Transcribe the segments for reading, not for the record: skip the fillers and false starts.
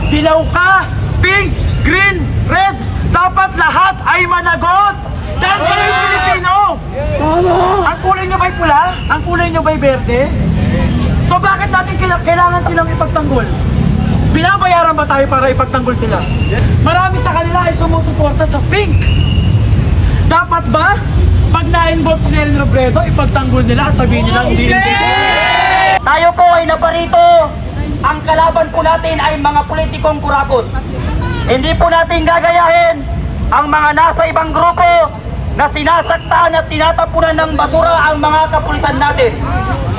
Dilaw ka, pink, green, red, dapat lahat ay managot! Dahil kayo yung Pilipino! Ang kulay nyo ba'y pula? Ang kulay nyo ba'y berde? So bakit natin kailangan silang ipagtanggol? Binabayaran ba tayo para ipagtanggol sila? Marami sa kanila ay sumusuporta sa pink. Dapat ba, pag na-involve si Leni Robredo, ipagtanggol nila at sabihin nila hindi Tayo po ay naparito. Ang kalaban po natin ay mga politikong kurakot. Hindi po natin gagayahin ang mga nasa ibang grupo na sinasaktan at tinatapunan ng basura ang mga kapulisan natin.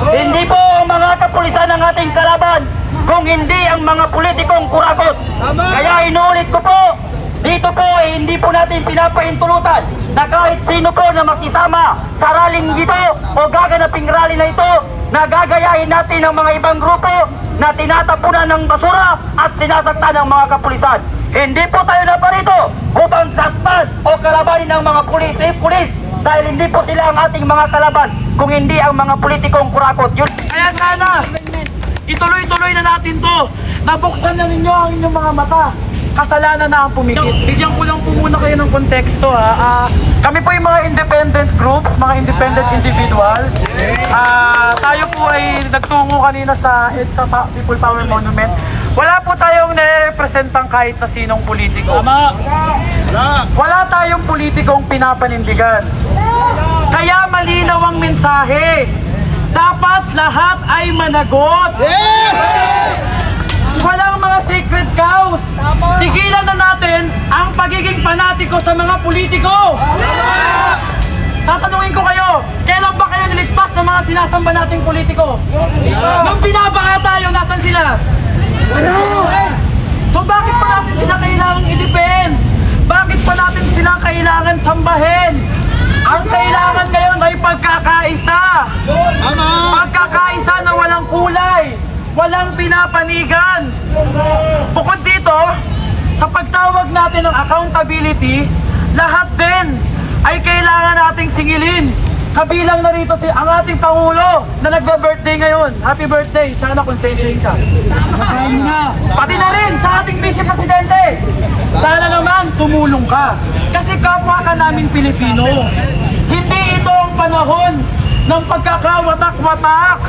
Hindi po ang mga kapulisan ng ating kalaban kung hindi ang mga politikong kurakot. Kaya inuulit ko po, dito po ay hindi po natin pinapahintulutan na kahit sino po na makisama sa rallying dito o gaganaping rally na ito, na gagayahin natin ang mga ibang grupo na tinatapunan ng basura at sinasaktan ng mga kapulisan. Hindi po tayo naparito upang saktan o kalabanin ng mga pulis dahil hindi po sila ang ating mga kalaban kung hindi ang mga politikong kurakot. Kaya sana, ituloy-tuloy na natin to. Nabuksan na ninyo ang inyong mga mata. Kasalanan na ang pumikit. Bigyan ko lang po muna kayo ng konteksto ha. Kami po yung mga independent groups, mga independent individuals. Tayo po ay nagtungo kanina sa EDSA People Power Monument. Wala po tayong nire-representang kahit na sinong politiko. Wala tayong politikong pinapanindigan. Kaya malinaw ang mensahe. Dapat lahat ay managot. Walang mga sacred cows. Tigilan na natin ang pagiging panatiko sa mga politiko. Tatanungin ko kayo, kailan ba kayo niligtas ng mga sinasamba nating politiko? Nung binabaha tayo, nasan sila? So bakit pa natin sila kailangan i-defend? Bakit pa natin sila kailangan sambahin? Ang kailangan ngayon ay pagkakaisa. Pagkakaisa na walang kulay, walang pinapanigan. Bukod dito, sa pagtawag natin ng accountability, lahat din ay kailangan nating singilin. Kabilang na rito ang ating Pangulo na nagba-birthday ngayon. Happy birthday! Sana konsensyahin ka. Pati na rin sa ating Vice Presidente. Sana naman tumulong ka. Kasi kapwa ka naming Pilipino. Hindi ito ang panahon ng pagkakawatak-watak.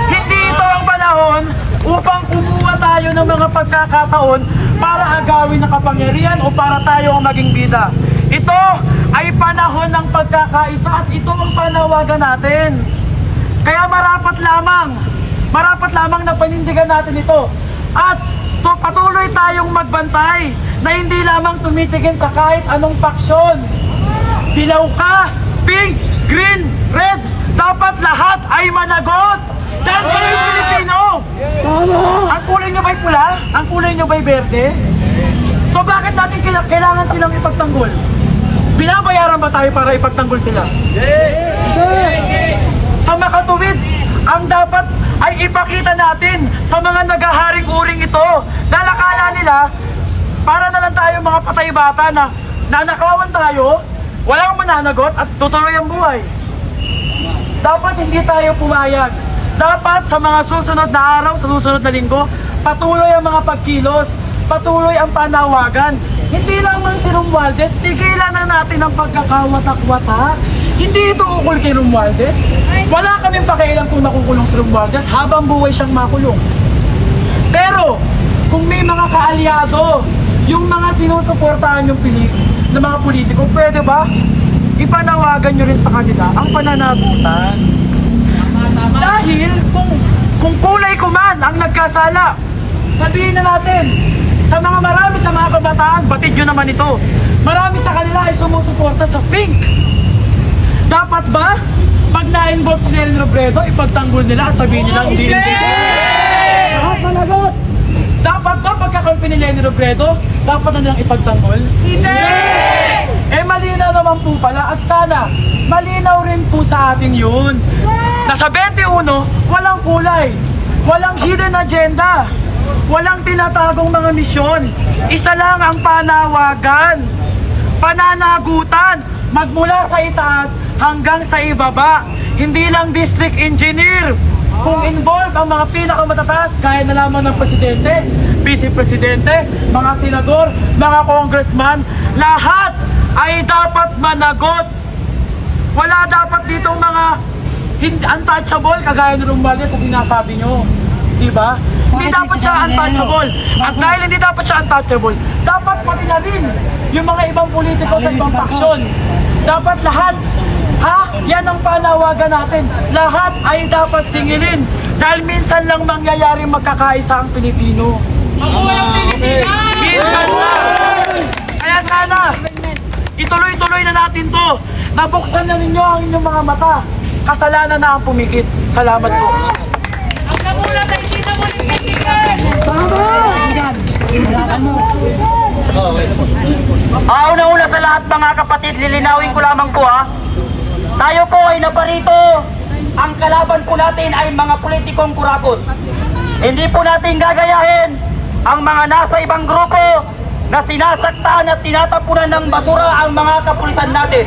Hindi ito ang panahon upang kumuha tayo ng mga pagkakataon para agawin ang kapangyarihan o para tayo ang maging bida. Ito ay panahon ng pagkakaisa at ito ang panawagan natin. Kaya marapat lamang na panindigan natin ito. At patuloy tayong magbantay na hindi lamang tumitingin sa kahit anong paksyon. Dilaw ka, pink, green, red, dapat lahat ay managot! Dahil kayo yung Pilipino! Ang kulay nyo ba'y pula? Ang kulay nyo ba'y berde? So bakit natin kailangan silang ipagtanggol? Binabayaran ba tayo para ipagtanggol sila? Sa makatuwid, ang dapat ay ipakita natin sa mga naghaharing uring ito na nakala nila para na lang tayo mga patay bata na nanakawan tayo, walang mananagot at tutuloy ang buhay. Dapat hindi tayo pumayag. Dapat sa mga susunod na araw, sa susunod na linggo, patuloy ang mga pagkilos, patuloy ang panawagan. Hindi lamang si Romualdez, tigilan na natin ang pagkakawatak-watak. Hindi ito ukol kay Romualdez. Wala kaming pakialam kung nakukulong si Romualdez habang buhay siyang makulong. Pero, kung may mga kaalyado, yung mga sinusuportahan yung ng mga politiko, pwede ba? Ipanawagan nyo rin sa kanila ang pananagutan. Dahil kung kulay ko man ang nagkasala, sabihin na natin, sa mga kabataan, batid nyo naman ito, marami sa kanila ay sumusuporta sa pink. Dapat ba, pag na-involve si Leni Robredo, ipagtanggol nila at sabihin nila hindi rin lahat managot. Dapat ba pagkakampi ni Leni Robredo, dapat na nilang ipagtanggol? Hindi! Malinaw naman po pala at sana malinaw rin po sa atin yun. Nasa 21, walang kulay, walang hidden agenda, walang tinatagong mga misyon. Isa lang ang panawagan, pananagutan, magmula sa itaas hanggang sa ibaba. Hindi lang district engineer. Kung involved ang mga pinakamatataas, kaya na lamang ng presidente, vice presidente, mga senador, mga congressman, lahat ay dapat managot. Wala dapat ditong mga untouchable kagaya ni Romualdez sa sinasabi nyo. Diba? Hindi dapat siya untouchable. At dahil hindi dapat siya untouchable, dapat pati na rin yung mga ibang politiko sa ibang faksyon. Dapat lahat, yan ang panawagan natin. Lahat ay dapat singilin. Dahil minsan lang mangyayari magkakaisa ang Pilipino. Minsan lang. Kaya sana, ituloy-tuloy na natin to. Nabuksan na ninyo ang inyong mga mata. Kasalanan na ang pumikit. Salamat po. Una-una sa lahat mga kapatid, lilinawin ko lamang po tayo po ay naparito. Ang kalaban po natin ay mga politikong kurakot. Hindi po natin gagayahin ang mga nasa ibang grupo na sinasaktan at tinatapunan ng basura ang mga kapulisan natin.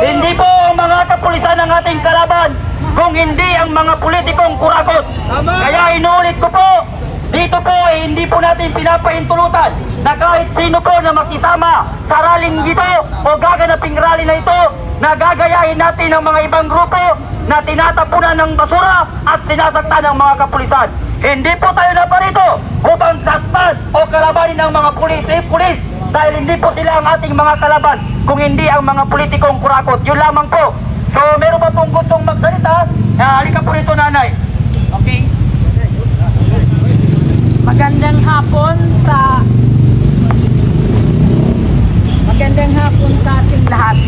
Hindi po ang mga kapulisan ang ating kalaban kung hindi ang mga politikong kurakot. Kaya inuulit ko po, dito po hindi po natin pinapahintulutan na kahit sino po na makisama sa rallying dito o gaganaping rally na ito, na gagayahin natin ang mga ibang grupo na tinatapunan ng basura at sinasaktan ng mga kapulisan. Hindi po tayo naparito upang saktan o kalabanin ng mga pulis dahil hindi po sila ang ating mga kalaban kung hindi ang mga politikong kurakot. Yun lamang po. So meron pa pong gustong magsalita? Halika po rito, nanay. Okay? Magandang hapon sa ating lahat.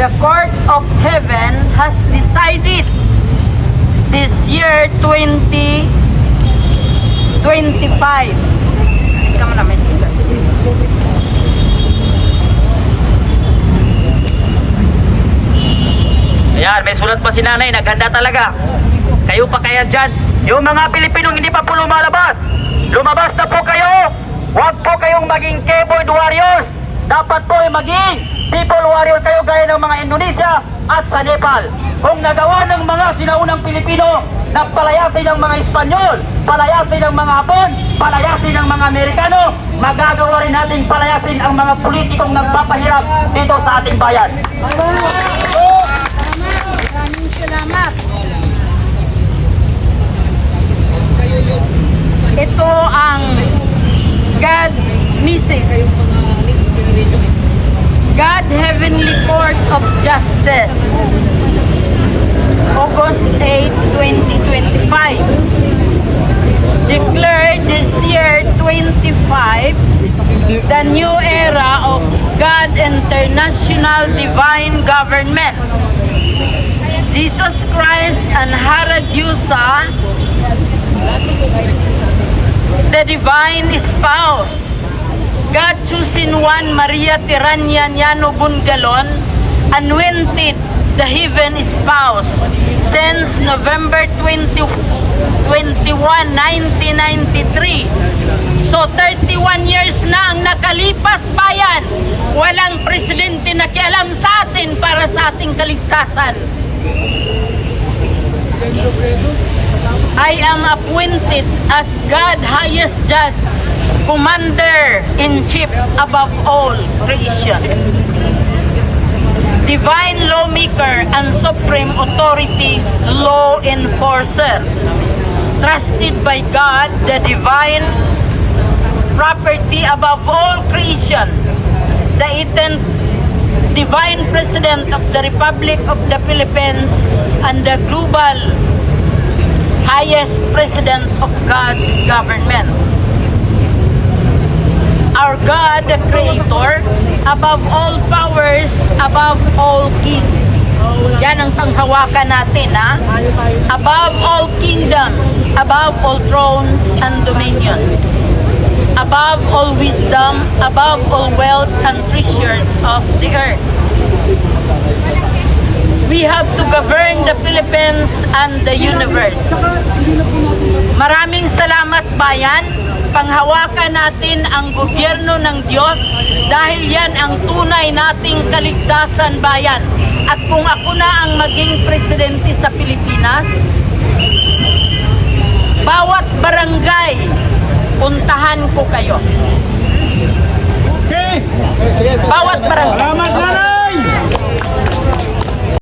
The Court of Heaven has decided this year 2025. Ayan, may sulat pa si nanay, naghanda talaga. Kayo pa kaya dyan? Yung mga Pilipinong hindi pa po lumalabas, lumabas na po kayo. Huwag po kayong maging keyboard warriors. Dapat po ay maging people warrior kayo gaya ng mga Indonesia at sa Nepal. Kung nagawa ng mga sinaunang Pilipino na palayasin ng mga Espanyol, palayasin ng mga Hapon, palayasin ng mga Amerikano, magagawa rin natin palayasin ang mga politikong nagpapahirap dito sa ating bayan. Maraming salamat. Ito ang God message. God Heavenly Court of Justice, August 8, 2025, declared this year 25 the new era of God International Divine Government. Jesus Christ and Harad Yusa, the Divine Spouse, God chosen one, Maria Tiranya Nyano Bungalon, anointed the Heaven Spouse since November 21, 1993. So 31 years na ang nakalipas, bayan. Walang presidente na kialam sa atin para sa ating kaligtasan. I am appointed as God highest judge, commander-in-chief above all creation, divine lawmaker and supreme authority law enforcer, trusted by God, the divine property above all creation, the eternal divine president of the Republic of the Philippines and the global highest president of God's government. Our God, the Creator, above all powers, above all kings. Yan ang panghawakan natin, Above all kingdoms, above all thrones and dominion, above all wisdom, above all wealth and treasures of the earth. We have to govern the Philippines and the universe. Maraming salamat, bayan. Panghawakan natin ang gobyerno ng Diyos dahil yan ang tunay nating kaligtasan, bayan. At kung ako na ang maging presidente sa Pilipinas, bawat barangay, puntahan ko kayo. Okay. Bawat